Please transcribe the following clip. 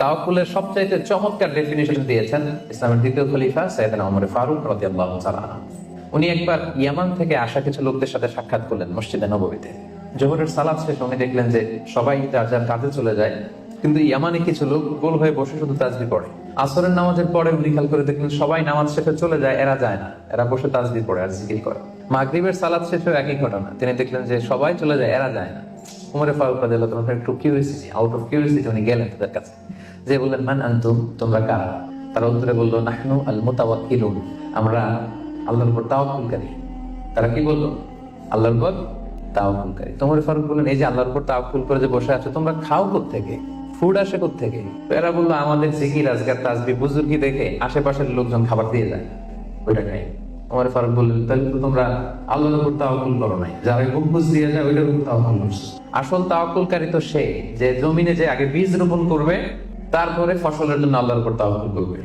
তাওয়াক্কুলের সবচাইতে চমৎকার ডেফিনিশন দিয়েছেন ইসলামের দ্বিতীয় খলিফা সাইয়েদনা ওমর ফারুক রাদিয়াল্লাহু তাআলা আনহু। উনি একবার ইয়ামান থেকে আসা কিছু লোকদের সাথে সাক্ষাৎ করলেন মসজিদে নববীতে। জোহরের সালাত শেষে উনি দেখলেন যে সবাই যার যার কাজে চলে যায়, কিন্তু ইয়ামানে কিছু লোক গোল হয়ে বসে শুধু তাসবিহ পড়ে। আসরের নামাজের পরে উনি খেয়াল করে দেখলেন সবাই নামাজ শেষে চলে যায়, এরা যায় না, এরা বসে তাসবিহ পড়ে আর জিকির করে। মাগরিবের সালাত শেষেও একই ঘটনা, তিনি দেখলেন যে সবাই চলে যায়, এরা যায় না। উমর ফারুক রাদিয়াল্লাহু তাআলা একটু কিউরিওসিটি, আউট অফ কিউরিওসিটি উনি গেলেন তাদের কাছে, যে বললেন মান আনতুম, তোমরা কারা? তারা উত্তরে বললো নাহনু আল মুতাওয়াক্কিলুন, আমরা আল্লাহর উপর তাওয়াক্কুলকারী। তারা কি বললো? আল্লাহর উপর তাওয়াক্কুলকারী। উমর ফারুক বললেন এই যে আল্লাহর উপর তাওয়াক্কুল করে যে বসে আছো, তোমরা খাও কোত্থেকে? ফুড আসে কোত্থেকে? তো এরা বললো আমাদের জিকির আজকার তাসবিহ বুজুর্গি দেখে আশেপাশের লোকজন খাবার দিয়ে যায়, ওইটা খাই। উমর ফারুক বললেন তাহলে তো তোমরা আল্লাহর উপর তাওয়াক্কুল করো নাই, যারা বুঝ দিয়ে যায় ওইটার উপর তাওয়াক্কুল করছো। আসল তাওয়াক্কুলকারী তো সে যে জমিনে যে আগে বীজ রোপণ করবে, তারপরে ফসলের জন্য আল্লাহর উপর তাওয়াক্কুল করবে।